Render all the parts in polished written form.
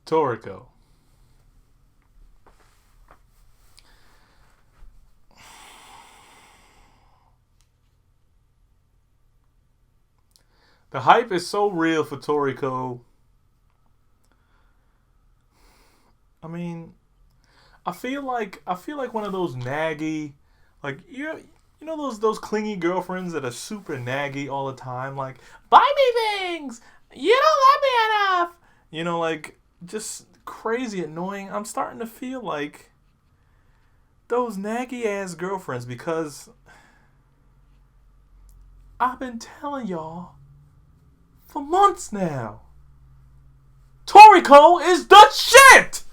Toriko. The hype is so real for Toriko. I mean, I feel like one of those naggy, like you know those clingy girlfriends that are super naggy all the time, like buy me things, you don't love me enough, like just crazy annoying. I'm starting to feel like those naggy ass girlfriends because I've been telling y'all for months now. Toriko is the shit!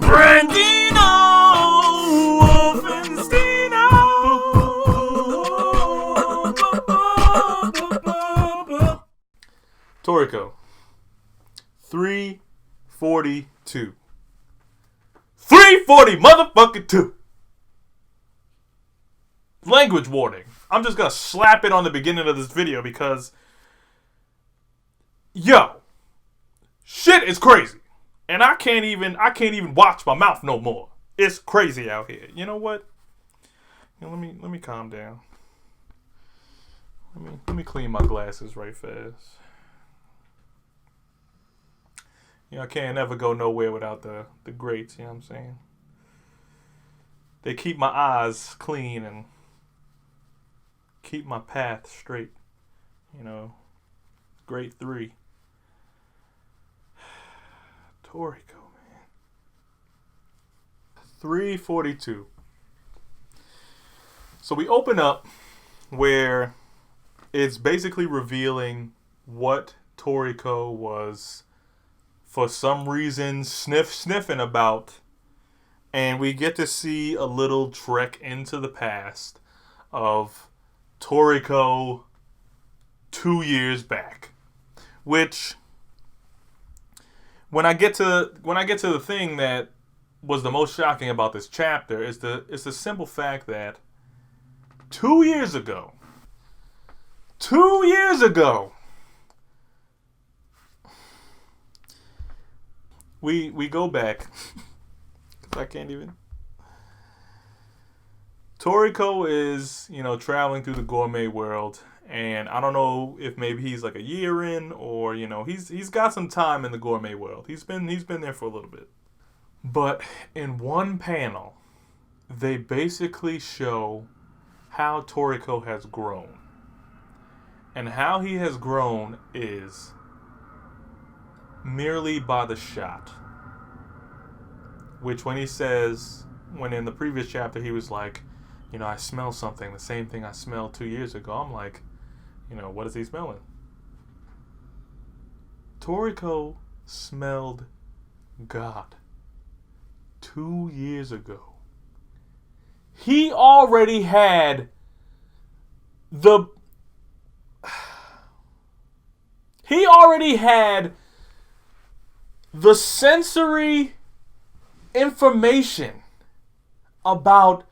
Brandino Wolfensteino. Toriko. 342. 340 motherfucking 2. Language warning. I'm just gonna slap it on the beginning of this video because shit is crazy. And I can't even watch my mouth no more. It's crazy out here. You know what? Let me calm down. Let me clean my glasses right fast. I can't ever go nowhere without the grates, you know what I'm saying? They keep my eyes clean and keep my path straight. Grade 3. Toriko, man. 342. So we open up where it's basically revealing what Toriko was for some reason sniffing about, and we get to see a little trek into the past of Toriko 2 years back, which when I get to the thing that was the most shocking about this chapter is the simple fact that 2 years ago we go back. I can't even. Toriko is, traveling through the gourmet world, and I don't know if maybe he's like a year in, or he's got some time in the gourmet world. He's been there for a little bit. But in one panel, they basically show how Toriko has grown. And how he has grown is merely by the shot. Which when in the previous chapter he was like, I smell something, the same thing I smelled 2 years ago. I'm like, what is he smelling? Toriko smelled God 2 years ago. He already had the sensory information about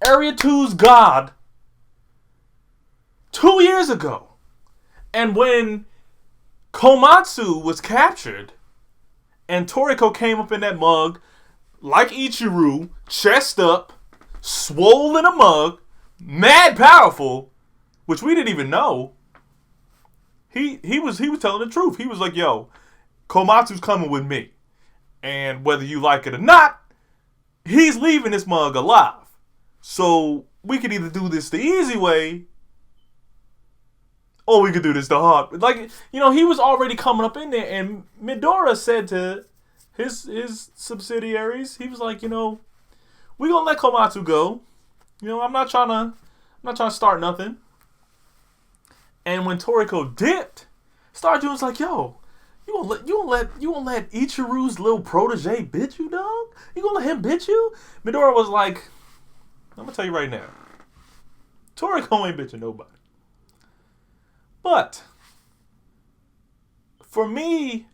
Area 2's God 2 years ago. And when Komatsu was captured and Toriko came up in that mug like Ichiro, chest up, swole in a mug, mad powerful, which we didn't even know. He was telling the truth. He was like, yo, Komatsu's coming with me. And whether you like it or not, he's leaving this mug alive. So we could either do this the easy way, or we could do this the hard. Like, he was already coming up in there, and Midora said to his subsidiaries, he was like, we're gonna let Komatsu go. I'm not trying to start nothing. And when Toriko dipped, Stardew was like, yo, you won't let Ichiro's little protege bitch you, dog? You gonna let him bitch you? Midora was like, I'm gonna tell you right now, Toriko ain't bitching nobody. But for me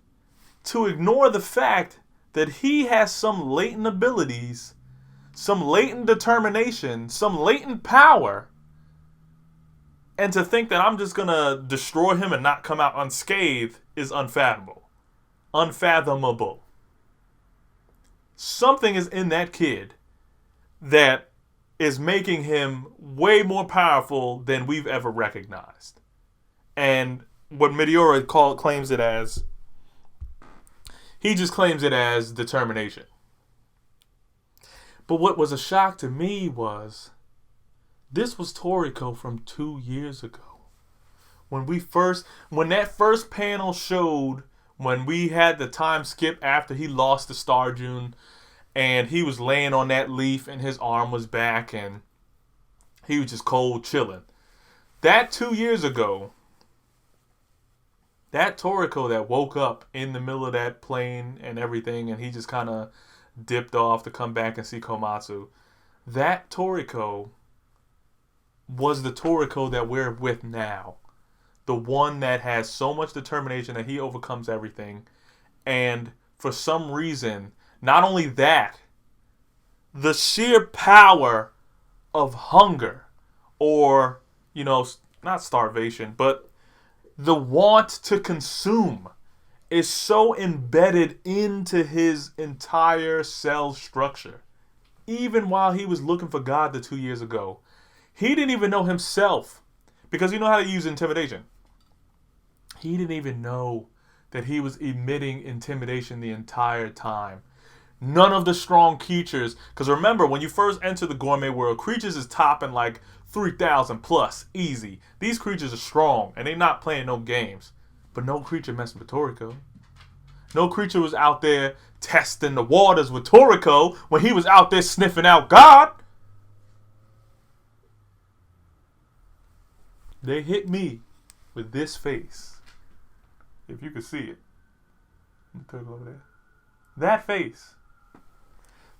to ignore the fact that he has some latent abilities some latent determination, some latent power, and to think that I'm just going to destroy him and not come out unscathed is unfathomable. Unfathomable. Something is in that kid that is making him way more powerful than we've ever recognized. And what Meteora claims it as, he just claims it as determination. But what was a shock to me was, this was Toriko from 2 years ago. When that first panel showed, when we had the time skip after he lost to Starjun, and he was laying on that leaf and his arm was back and he was just cold chilling. That 2 years ago, that Toriko that woke up in the middle of that plane and everything, and he just kind of dipped off to come back and see Komatsu, that Toriko was the Toriko that we're with now. The one that has so much determination that he overcomes everything. And for some reason, not only that, the sheer power of hunger, or, not starvation, but the want to consume is so embedded into his entire cell structure. Even while he was looking for God the 2 years ago, he didn't even know himself, because you know how to use intimidation. He didn't even know that he was emitting intimidation the entire time. None of the strong creatures, because remember, when you first enter the gourmet world, creatures is topping like 3,000 plus, easy. These creatures are strong, and they're not playing no games. But no creature messing with Toriko. No creature was out there testing the waters with Toriko when he was out there sniffing out God. They hit me with this face. If you could see it. Let me turn it over there. That face.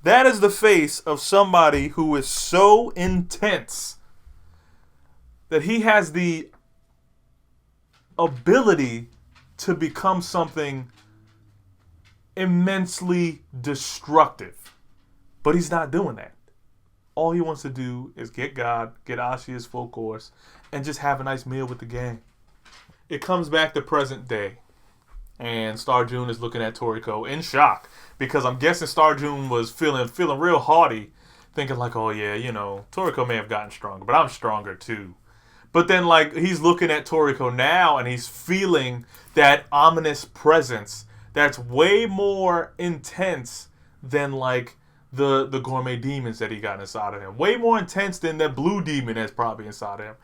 That is the face of somebody who is so intense that he has the ability to become something immensely destructive. But he's not doing that. All he wants to do is get God, get Ashia's full course, and just have a nice meal with the gang. It comes back to present day. And Starjun is looking at Toriko in shock. Because I'm guessing Starjun was feeling real haughty. Thinking like, oh yeah, Toriko may have gotten stronger, but I'm stronger too. But then he's looking at Toriko now and he's feeling that ominous presence that's way more intense than the gourmet demons that he got inside of him. Way more intense than that blue demon that's probably inside of him.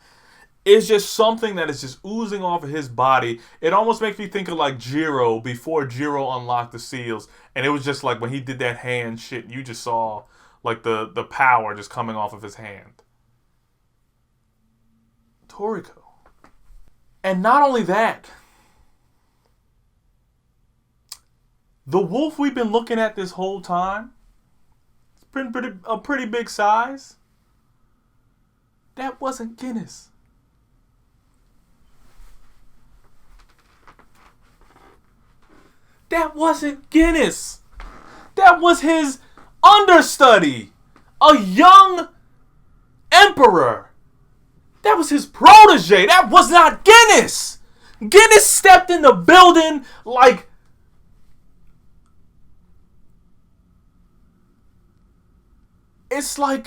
It's just something that is just oozing off of his body. It almost makes me think of Jiro before Jiro unlocked the seals. And it was just when he did that hand shit, you just saw the power just coming off of his hand. Toriko. And not only that, the wolf we've been looking at this whole time, it's been a pretty big size. That wasn't Guiness. That wasn't Guiness. That was his understudy. A young emperor. That was his protege. That was not Guiness. Guiness stepped in the building it's I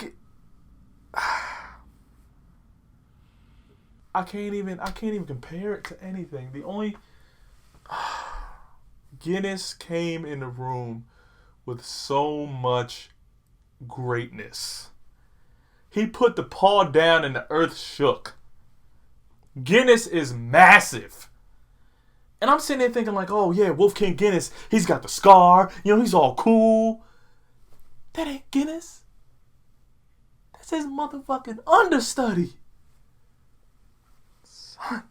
can't even compare it to anything. The only Guiness came in the room with so much greatness. He put the paw down and the earth shook. Guiness is massive. And I'm sitting there thinking oh yeah, Wolf King Guiness, he's got the scar, he's all cool. That ain't Guiness. That's his motherfucking understudy. Son.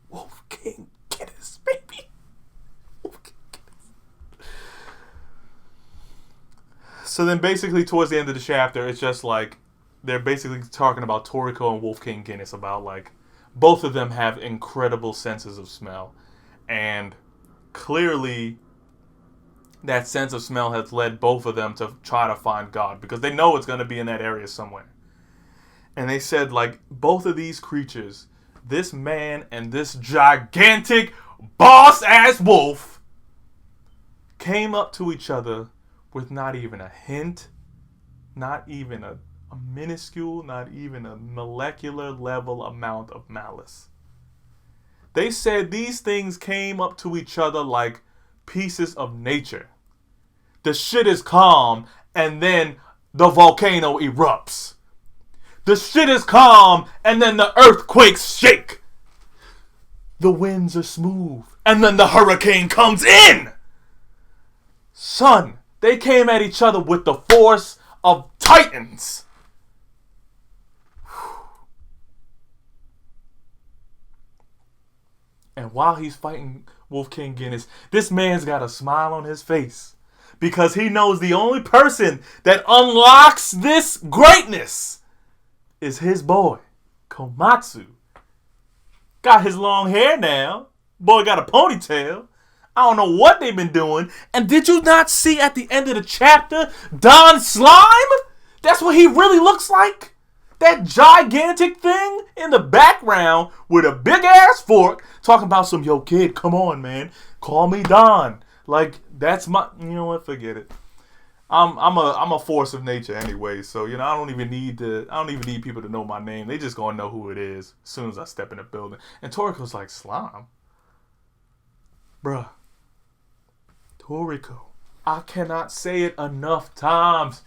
Wolf King Guiness, baby. Wolf King Guiness. So then basically towards the end of the chapter, it's just they're basically talking about Toriko and Wolf King Guiness about both of them have incredible senses of smell. And clearly that sense of smell has led both of them to try to find God because they know it's going to be in that area somewhere. And they said, like, both of these creatures, this man and this gigantic boss-ass wolf, came up to each other with not even a hint, not even a minuscule, not even a molecular level amount of malice. They said these things came up to each other like pieces of nature. The shit is calm, and then the volcano erupts. The shit is calm, and then the earthquakes shake. The winds are smooth, and then the hurricane comes in. Son, they came at each other with the force of titans. And while he's fighting W.K Guiness, this man's got a smile on his face because he knows the only person that unlocks this greatness is his boy, Komatsu. Got his long hair now. Boy got a ponytail. I don't know what they've been doing. And did you not see at the end of the chapter, Don Slime? That's what he really looks like. That gigantic thing in the background with a big ass fork talking about some, yo kid, come on, man. Call me Don. Like, that's my, you know what, forget it. I'm a force of nature anyway, so you know I don't even need people to know my name. They just gonna know who it is as soon as I step in the building. And Toriko's like, Slime? Bruh. Toriko. I cannot say it enough times.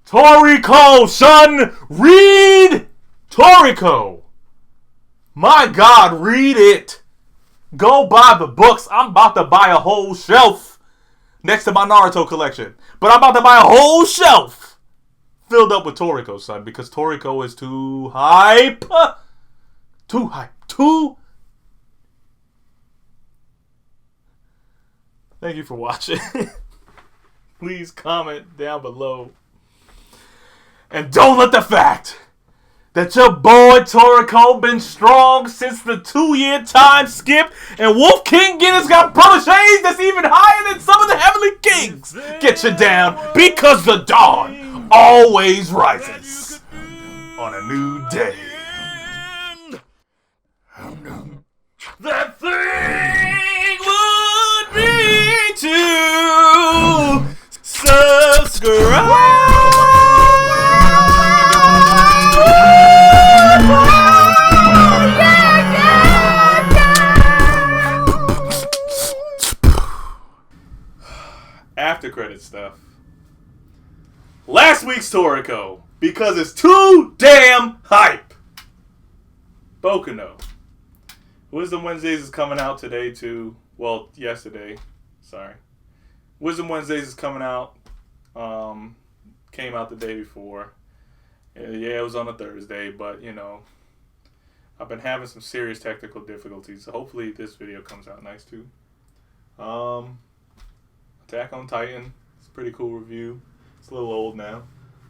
Toriko, son! Read Toriko! My God, read it! Go buy the books. I'm about to buy a whole shelf next to my Naruto collection. But I'm about to buy a whole shelf filled up with Toriko, son, because Toriko is too hype. Too hype. Thank you for watching. Please comment down below. And don't let the fact that your boy Toriko been strong since the 2-year time skip and W.K Guiness got protégés that's even higher than some of the Heavenly Kings get you down because the dawn always rises on a new day. That thing would be to subscribe. After credit stuff. Last week's Toriko, because it's too damn hype. Bokuno. Wisdom Wednesdays is coming out today too. Well, yesterday. Sorry. Wisdom Wednesdays is coming out. Came out the day before. Yeah, it was on a Thursday, but you know, I've been having some serious technical difficulties. So hopefully this video comes out nice too. Attack on Titan. It's a pretty cool review. It's a little old now.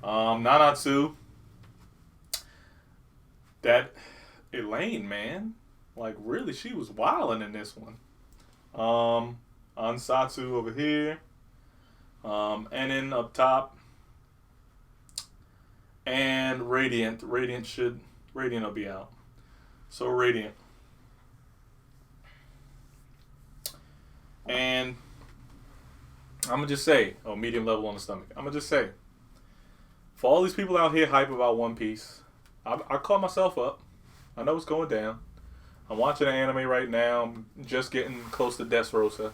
Nanatsu. That Elaine, man. Like, really, she was wilding in this one. Ansatsu over here. And then up top. And Radiant. Radiant will be out. So Radiant. And I'm going to just say, medium level on the stomach. I'm going to just say, for all these people out here hype about One Piece, I caught myself up. I know what's going down. I'm watching an anime right now. I'm just getting close to Dressrosa.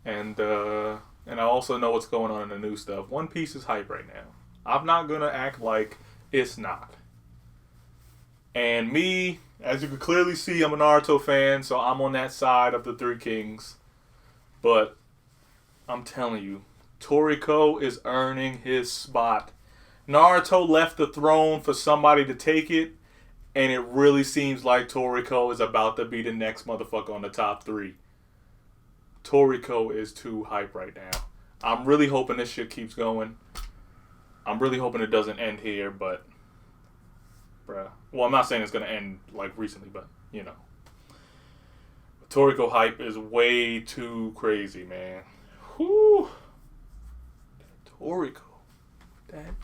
And I also know what's going on in the new stuff. One Piece is hype right now. I'm not going to act like it's not. And me, as you can clearly see, I'm a Naruto fan, so I'm on that side of the Three Kings. But I'm telling you, Toriko is earning his spot. Naruto left the throne for somebody to take it, and it really seems like Toriko is about to be the next motherfucker on the top 3. Toriko is too hype right now. I'm really hoping this shit keeps going. I'm really hoping it doesn't end here, but bruh. Well, I'm not saying it's going to end like recently, but you know. Toriko hype is way too crazy, man. Whew. Toriko. That